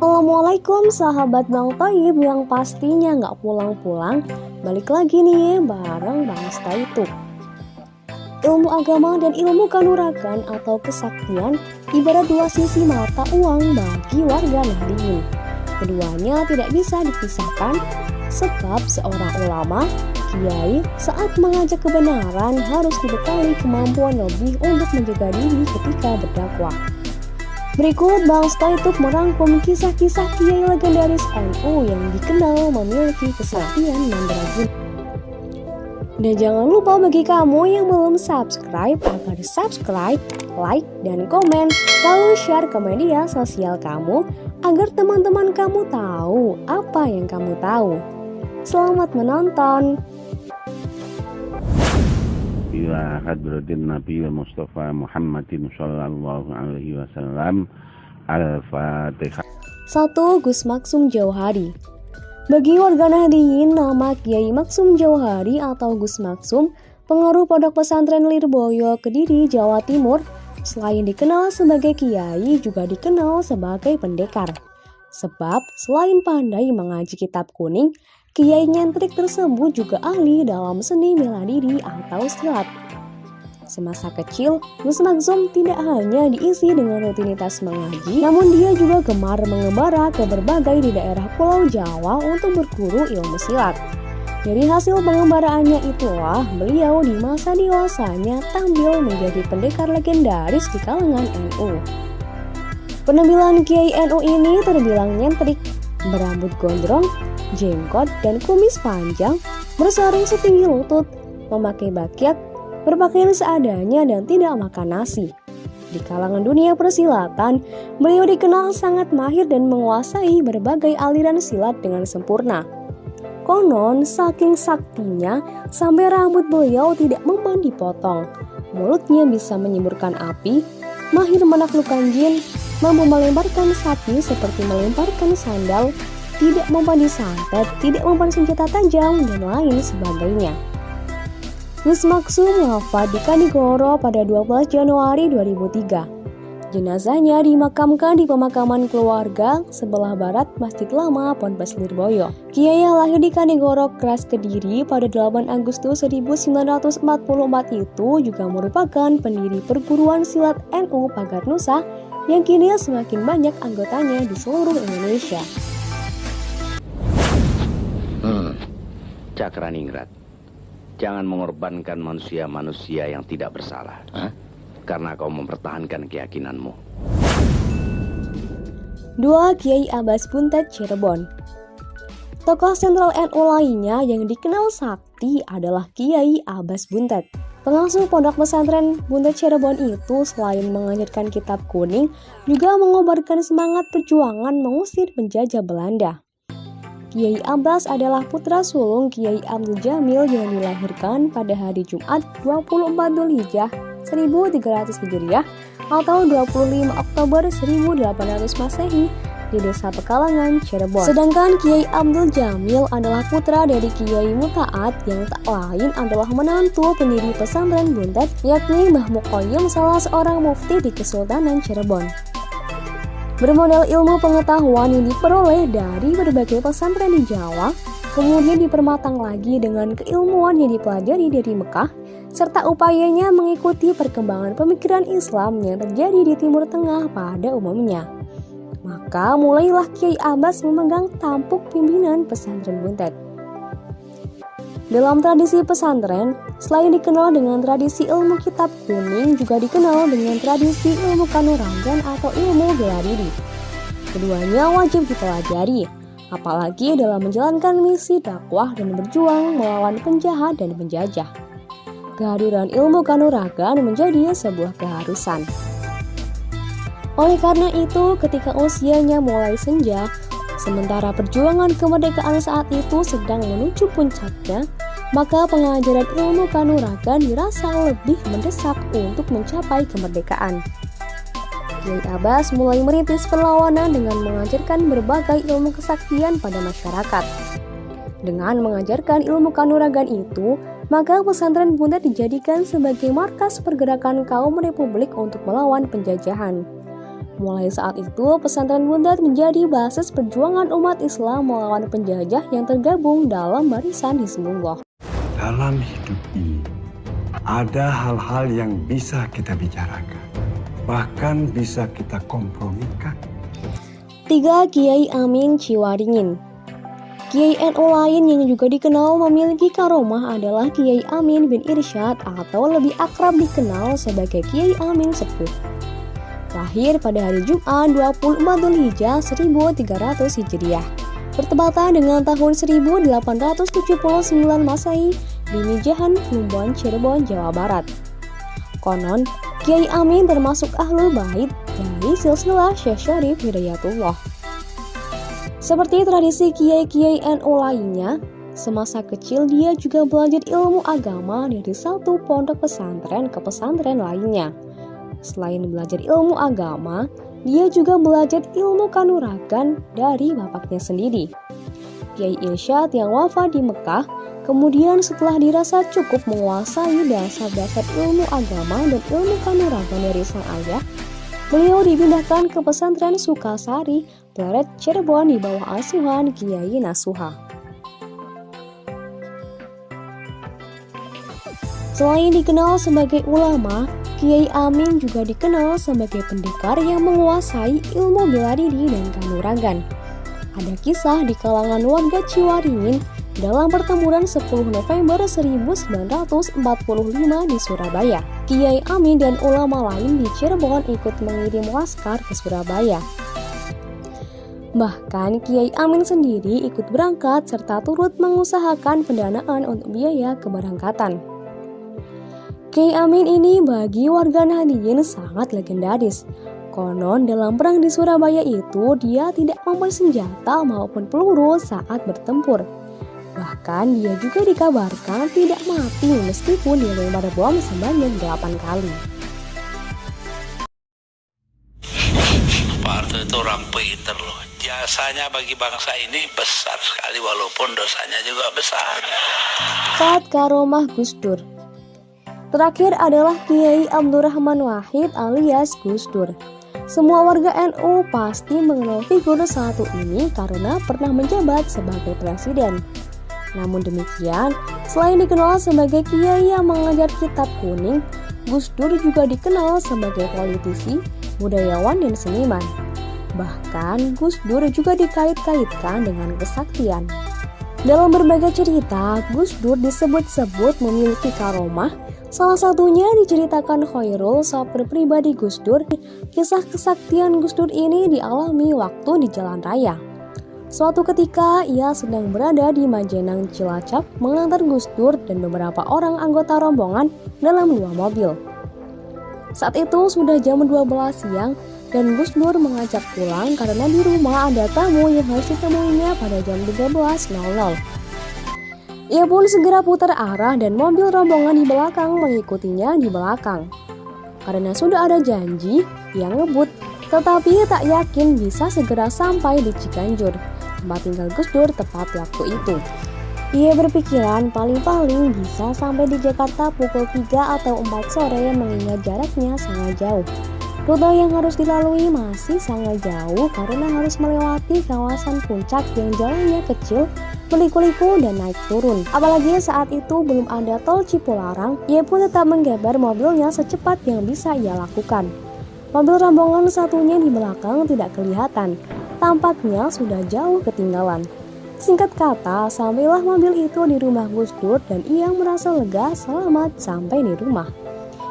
Assalamualaikum sahabat Bang Toib yang pastinya nggak pulang-pulang. Balik lagi nih bareng Bang Staituk. Ilmu agama dan ilmu kanuragan atau kesaktian ibarat dua sisi mata uang bagi warga Nahdliyin. Keduanya tidak bisa dipisahkan sebab seorang ulama, kiai saat mengajak kebenaran harus dibekali kemampuan lebih untuk menjaga diri ketika berdakwah. Berikut Bang Staituk merangkum kisah-kisah kiai legendaris NU yang dikenal memiliki kesaktian mandraguna. Dan jangan lupa bagi kamu yang belum subscribe agar subscribe, like, dan komen, lalu share ke media sosial kamu agar teman-teman kamu tahu apa yang kamu tahu. Selamat menonton. Ila hadratin Nabi Mustafa Muhammadin sallallahu alaihi wasallam. Al-Fatihah. 1. Gus Maksum Jauhari. Bagi warga Nahdliyin, nama Kiai Maksum Jauhari atau Gus Maksum, pengaruh Pondok Pesantren Lirboyo, Kediri, Jawa Timur, selain dikenal sebagai kiai juga dikenal sebagai pendekar. Sebab selain pandai mengaji kitab kuning, kiai nyentrik tersebut juga ahli dalam seni bela diri atau silat. Semasa kecil, Gus Maksum tidak hanya diisi dengan rutinitas mengaji, namun dia juga gemar mengembara ke berbagai di daerah Pulau Jawa untuk berguru ilmu silat. Dari hasil pengembaraannya itulah beliau di masa dewasanya tampil menjadi pendekar legendaris di kalangan NU. Penampilan Kiai NU ini terbilang nyentrik, berambut gondrong, jenggot dan kumis panjang, bersarung setinggi lutut, memakai bakyat, berpakaian seadanya dan tidak makan nasi. Di kalangan dunia persilatan, beliau dikenal sangat mahir dan menguasai berbagai aliran silat dengan sempurna. Konon, saking saktinya, sampai rambut beliau tidak mempan dipotong. Mulutnya bisa menyemburkan api, mahir menaklukkan jin, mampu melemparkan sapi seperti melemparkan sandal, tidak mempan disantet, tidak mempan senjata tajam, dan lain sebagainya. Gus Maksum wafat di Kanigoro pada 12 Januari 2003. Jenazahnya dimakamkan di pemakaman keluarga sebelah barat Masjid Lama Ponpes Lirboyo. Kiai yang lahir di Kanigoro Kras Kediri pada 8 Agustus 1944 itu juga merupakan pendiri perguruan silat NU Pagar Nusa yang kini semakin banyak anggotanya di seluruh Indonesia. Cakraningrat, jangan mengorbankan manusia-manusia yang tidak bersalah, karena kau mempertahankan keyakinanmu. 2. Kiai Abbas Buntet Cirebon. Tokoh sentral NU lainnya yang dikenal sakti adalah Kiai Abbas Buntet. Pengasuh Pondok Pesantren Buntet Cirebon itu selain mengajarkan kitab kuning, juga mengobarkan semangat perjuangan mengusir penjajah Belanda. Kiai Abbas adalah putra sulung Kiai Abdul Jamil yang dilahirkan pada hari Jumat 24 Dzulhijjah 1300 Hijriah atau 25 Oktober 1800 Masehi di Desa Pekalangan, Cirebon. Sedangkan Kiai Abdul Jamil adalah putra dari Kiai Mutaat yang tak lain adalah menantu pendiri pesantren Buntet, yakni Mbah Muqoyyim, salah seorang mufti di Kesultanan Cirebon. Bermodal ilmu pengetahuan yang diperoleh dari berbagai pesantren di Jawa, kemudian dipermatang lagi dengan keilmuan yang dipelajari dari Mekah, serta upayanya mengikuti perkembangan pemikiran Islam yang terjadi di Timur Tengah pada umumnya. Maka mulailah Kiai Abbas memegang tampuk pimpinan pesantren Buntet. Dalam tradisi pesantren, selain dikenal dengan tradisi ilmu kitab kuning, juga dikenal dengan tradisi ilmu kanuragan atau ilmu bela diri. Keduanya wajib dipelajari, apalagi dalam menjalankan misi dakwah dan berjuang melawan penjahat dan penjajah. Kehadiran ilmu kanuragan menjadi sebuah keharusan. Oleh karena itu, ketika usianya mulai senja, sementara perjuangan kemerdekaan saat itu sedang menuju puncaknya, maka pengajaran ilmu kanuragan dirasa lebih mendesak untuk mencapai kemerdekaan. Kiai Abbas mulai merintis perlawanan dengan mengajarkan berbagai ilmu kesaktian pada masyarakat. Dengan mengajarkan ilmu kanuragan itu, maka pesantren Buntet dijadikan sebagai markas pergerakan kaum republik untuk melawan penjajahan. Mulai saat itu, pesantren Buntet menjadi basis perjuangan umat Islam melawan penjajah yang tergabung dalam barisan Hizbullah. Dalam hidup ini, ada hal-hal yang bisa kita bicarakan, bahkan bisa kita kompromikan. 3. Kiai Amin Ciwaringin. Kiai NU lain yang juga dikenal memiliki karomah adalah Kiai Amin bin Irsyad atau lebih akrab dikenal sebagai Kiai Amin Sepuh. Lahir pada hari Jumat 24 Dzulhijjah 1300 Hijriah, bertepatan dengan tahun 1879 Masehi di Mijahan, Plumbon, Cirebon, Jawa Barat. Konon, Kiai Amin termasuk Ahlul Bait dari silsilah Syekh Syarif Hidayatullah. Seperti tradisi kiai-kiai NU lainnya, semasa kecil dia juga belajar ilmu agama dari satu pondok pesantren ke pesantren lainnya. Selain belajar ilmu agama, dia juga belajar ilmu kanuragan dari bapaknya sendiri. Kiai Irsyad yang wafat di Mekah, kemudian setelah dirasa cukup menguasai dasar-dasar ilmu agama dan ilmu kanuragan dari sang ayah, beliau dipindahkan ke pesantren Sukasari, Pleret, Cirebon di bawah asuhan Kiai Nasuha. Selain dikenal sebagai ulama, Kiai Amin juga dikenal sebagai pendekar yang menguasai ilmu bela diri dan kanuragan. Ada kisah di kalangan warga Ciwaringin dalam pertempuran 10 November 1945 di Surabaya. Kiai Amin dan ulama lain di Cirebon ikut mengirim laskar ke Surabaya. Bahkan Kiai Amin sendiri ikut berangkat serta turut mengusahakan pendanaan untuk biaya keberangkatan. Kiai Amin ini bagi warga Nahdliyin sangat legendaris. Konon dalam perang di Surabaya itu dia tidak mempersenjata maupun peluru saat bertempur. Bahkan dia juga dikabarkan tidak mati meskipun dilempar bom sebanyak 8 kali. Pak Harto itu orang pinter loh. Jasanya bagi bangsa ini besar sekali walaupun dosanya juga besar. 4. Karomah Gus Dur. Terakhir adalah Kiai Abdurrahman Wahid alias Gus Dur. Semua warga NU pasti mengenal figur satu ini karena pernah menjabat sebagai presiden. Namun demikian, selain dikenal sebagai kiai yang mengajar kitab kuning, Gus Dur juga dikenal sebagai politisi, budayawan, dan seniman. Bahkan, Gus Dur juga dikait-kaitkan dengan kesaktian. Dalam berbagai cerita, Gus Dur disebut-sebut memiliki karomah. Salah satunya diceritakan Khairul, sopir pribadi Gus Dur. Kisah kesaktian Gus Dur ini dialami waktu di jalan raya. Suatu ketika, ia sedang berada di Majenang, Cilacap, mengantar Gus Dur dan beberapa orang anggota rombongan dalam 2 mobil. Saat itu sudah jam 12 siang dan Gus Dur mengajak pulang karena di rumah ada tamu yang harus ditemuinya pada jam 13.00. Ia pun segera putar arah dan mobil rombongan di belakang mengikutinya di belakang. Karena sudah ada janji, ia ngebut, tetapi tak yakin bisa segera sampai di Ciganjur, tempat tinggal Gus Dur tepat waktu itu. Ia berpikiran paling-paling bisa sampai di Jakarta pukul 3 atau 4 sore mengingat jaraknya sangat jauh. Rute yang harus dilalui masih sangat jauh karena harus melewati kawasan puncak yang jalannya kecil, berliku-liku dan naik turun. Apalagi saat itu belum ada tol Cipularang, ia pun tetap menggeber mobilnya secepat yang bisa ia lakukan. Mobil rombongan satunya di belakang tidak kelihatan, tampaknya sudah jauh ketinggalan. Singkat kata, sampailah mobil itu di rumah Gus Dur dan ia merasa lega selamat sampai di rumah.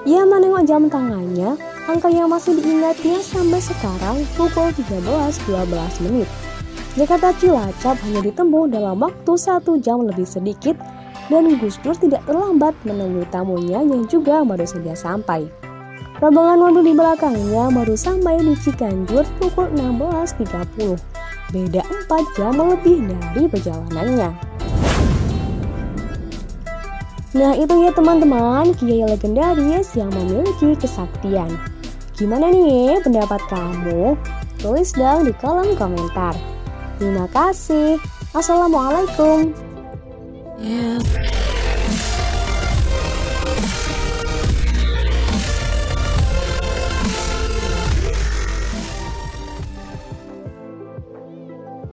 Ia menengok jam tangannya, angka yang masih diingatnya sampai sekarang pukul 13.12. Jakarta Cilacap hanya ditempuh dalam waktu 1 jam lebih sedikit dan Gus Dur tidak terlambat menemui tamunya yang juga baru saja sampai. Rombongan mobil di belakangnya baru sampai di Ciganjur pukul 16.30. Beda 4 jam lebih dari perjalanannya. Nah itu ya teman-teman, kiai legendaris yang memiliki kesaktian. Gimana nih pendapat kamu? Tulis dong di kolom komentar. Terima kasih. Assalamualaikum.